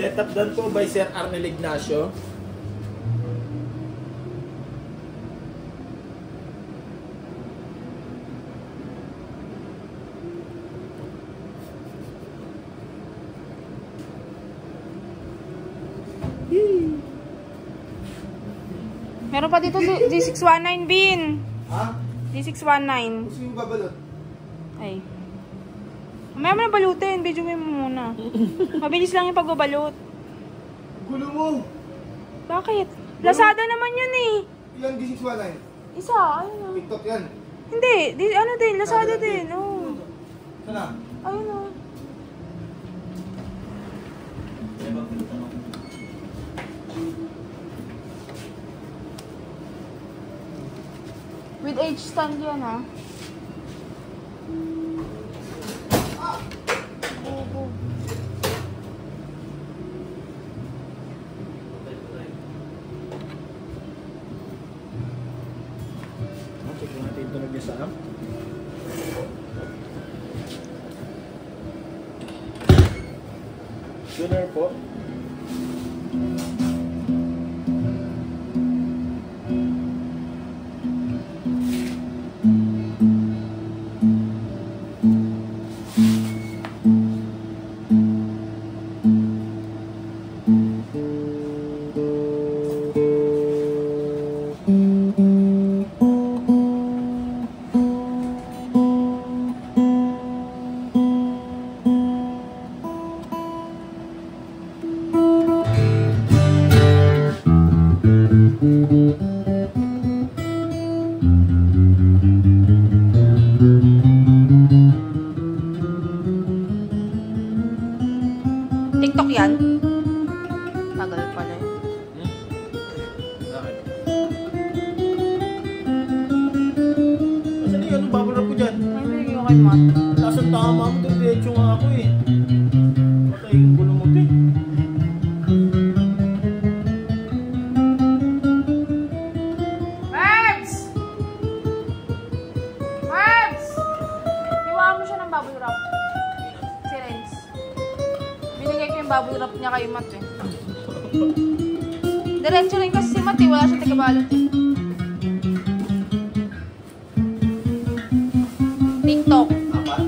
Setup done po by Sir Arnel Ignacio. Meron pa dito D619 bin. Ha? D619. Gusto yung babalot? Ay. Mamaya mo na balutin. Video mo muna. Mabilis lang yung pagbabalot. Gulo mo! Bakit? Lazada naman yun eh. Ilan D619? Isa. Ayun o. TikTok yan. Hindi. Ano din? Lazada din. Oo. Sana? Ayun o. With H stand yan ha. Check natin yung tunog niya sa amp. Tuner po. TikTok yan? Tagal pala eh. Bakit? Asan yung ano? Bubble wrap ko dyan? Ay, binigay ko kay Matt. Taas ang tama mo doon. Diretso nga ako eh. Patay yung gulo mo din. Mabs! Mabs! Iwaan mo siya ng bubble wrap. Si Renz. Binigay ko yung bubble wrap niya kay Matt eh. Diretso rin kasi si Matt eh. Wala siya tagabalot eh. TikTok. Apat?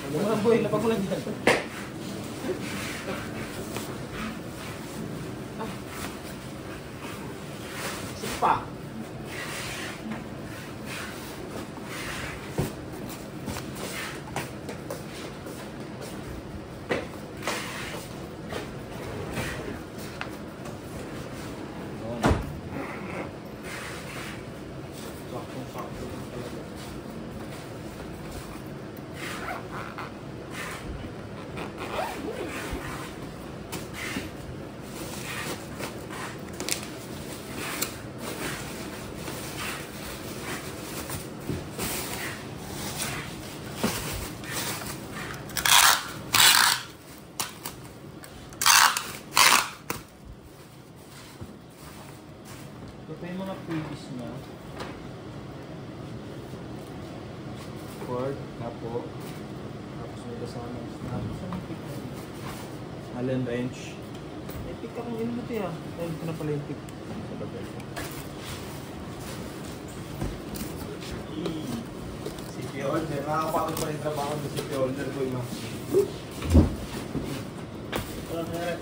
Ano mo lang boy, lapag mo lang dyan. Sipa. Ito pa yung mga previous na cord, tapo, tapos may kasama tapos ang pick na Allen wrench. May pick akong inuti ah. Ayun ko na pala yung pick sa bagay. CP holder, nakakapagod pa rin trabaho ng CP holder ko yung mga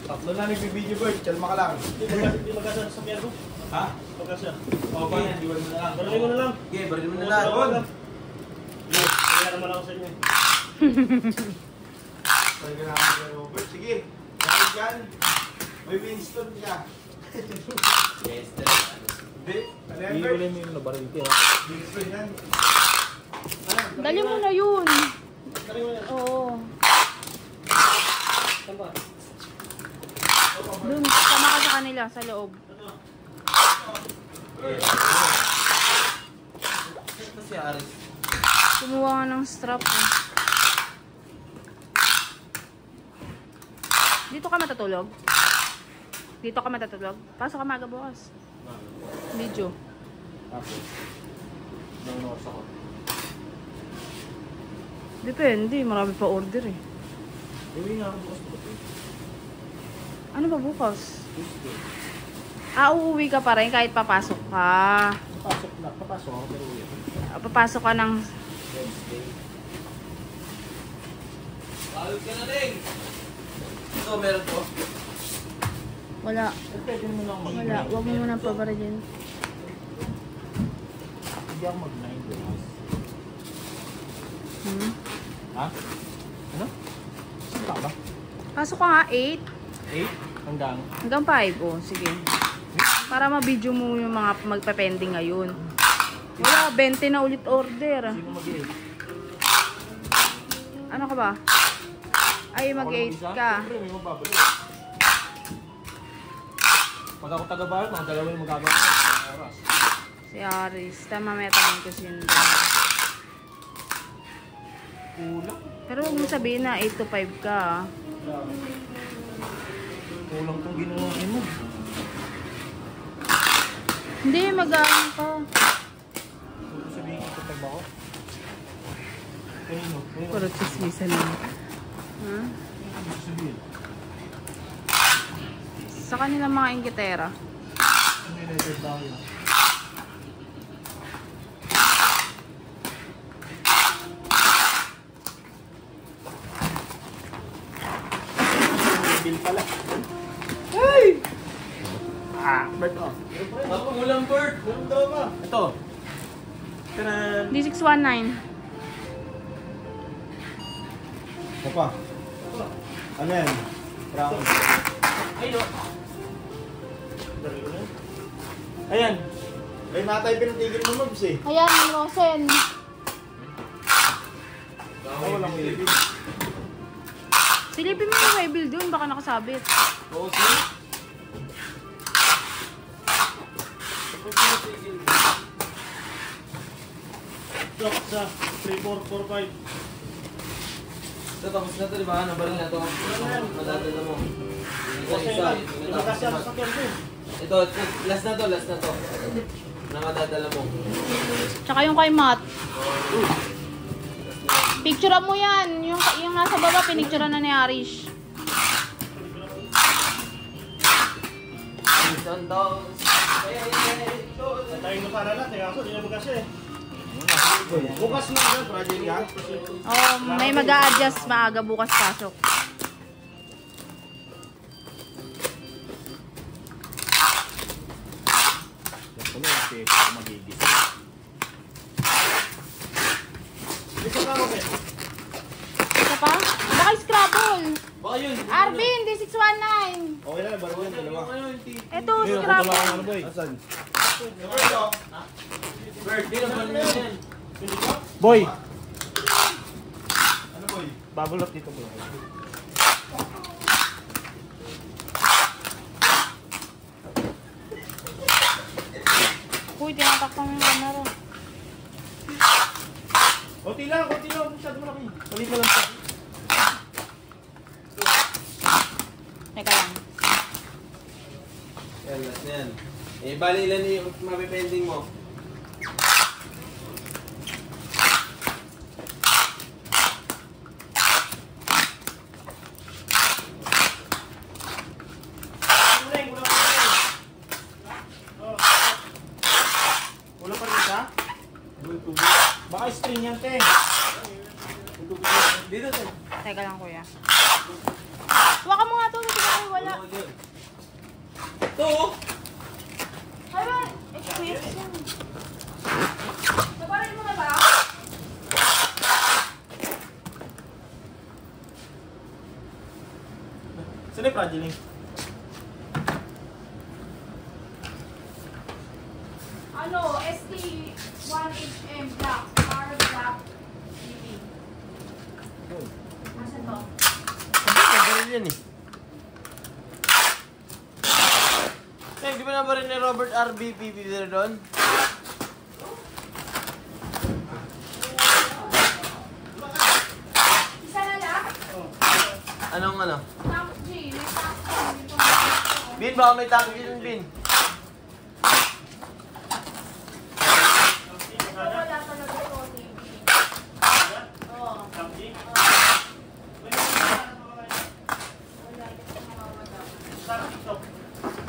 tatlo na nagbibideo boy, kalma ka lang. Hindi magkasya sa kaya ko. Ha? Magkasya. Okay, iwan mo na lang. Barilin ko na lang. Okay, barilin mo na lang. Kaya naman ako sa inyo. Sige, dahil dyan, May Winston ka. Yes, Hindi. Ano yan, Bert? Iiwalay mo yung labarinte ha. Winston yan. Dali mo na yun. Dali mo yan. Oo. Saan ba? Dun, sama ka sa kanila, sa loob. Ito si Aris. Kumuha nga ng strap eh. Dito ka matutulog? Dito ka matutulog? Pasok ka maga bukas. Video. Tapos, nung oras ako. Depende, marami pa order eh. Uwi nga ako bukas po. Ano ba bukas? Tuesday. Uuwi ka pa rin kahit papasok ka. Papasok ako pero uwi. Papasok ka ng... Wednesday. Balot ka na rin! Ito, meron po. Wala. Eh, pwede mo na ako mag-9. Wala. Huwag mo muna pabaradyan. Hindi ako mag-9 bukas. Hmm? Ha? Ano? Saan ka ba? Pasok ka nga 8. 8? Hanggang? Hanggang 5. Oh, sige. Para ma-video mo yung mga magpa-pending ngayon. Wala, 20 na ulit order. Sino mag-8? Ano ka ba? Ay, mag-8 ka. Siyempre, may mababalo. Pag ako taga-bayad, mga dalawa yung magagawa ko. Oras. Si Aris. Tama, may tanong ko siya. Kulang. Pero huwag mo sabihin na 8 to 5 ka. Ah. Kulang tong ginawa mo. Hindi, mag-aano ka. Huwag sabihin ko pag ako. Kanino? Puro chismisan lang. Ha? Huwag sabihin. Sa kanilang mga ingkitera. Ano yung letter tayo? Bill pala. Hey! Bert, oh. Mapulang bird! Meron daw ba? Ito. Tanan! D619. Ito pa. Ano yan? Brown. Ay, no. Dali ko na yan. Ayan. Ay, natay pinatigil mo mobs eh. Ayan, Rosen. Ako walang ilibig. Silipin mo yung Webil doon, baka nakasabit. Oo, sir. Drop sa 3445. Ito, tapos na ito, di ba? Nabaril na ito. Madadala mo. Isa. Tumakas yan sa sakyan ko. Ito, last na to, last na to. Na madadala mo. Tsaka yung kay Matt. Picturean mo yan. Yung nasa baba, pinicturean na ni Arish. $1,000. Tayo na para natin. Ako, di na bukas eh. Bukas na ka, project yan. Oh, may mag-a-adjust maaga bukas pasok. Yan pala yung teko ko magigis. Isa ka mo, eh. Isa pa? Baka Scrabble. Baka yun. Arvin, D619. Okay na, baro yan, dalawa. Ito, Ayun, Scrabble. ako ano boy. Asan? Bird, di na ba yan? Boy! Ano boy? Bubble up dito boy. Uy, tinatakpan mo yung camera. Kunti lang, masyado malaki. Palit na lang siya. Teka lang. Yan, last na yan. Eh, bali ilan yung mapipending mo? Wala pa rin siya? Baka string yan, te. Dito, sir. Teka lang, kuya. Huwag mo nga ito. Hindi ko wala. Ito, oh. Ay, ba? Excuse yan. Nabarin mo na ba? Saan yung project link? Ano, ST1HM Black. Car Black TV. Asan to? Nabaril yan eh. Eh, di ba nabaril ni Robert RB PBB doon? Isa na lang? Anong ano? Tank G. May tank G. Bin, baka may tank dyan, Bin. Wala talaga to, TV. Oo. Samji? Wala ito mawawala. Sa TikTok.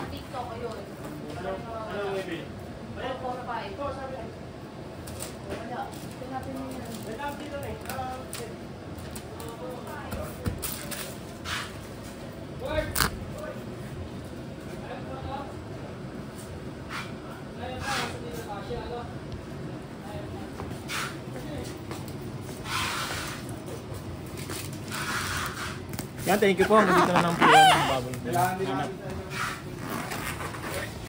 TikTok, ayun. Ano yung email? 445. Wala. Tinapin mo yan. May tawag dito na eh. Yan, thank you po. Nandito na lang po yan. Baboy. Kailangan din natin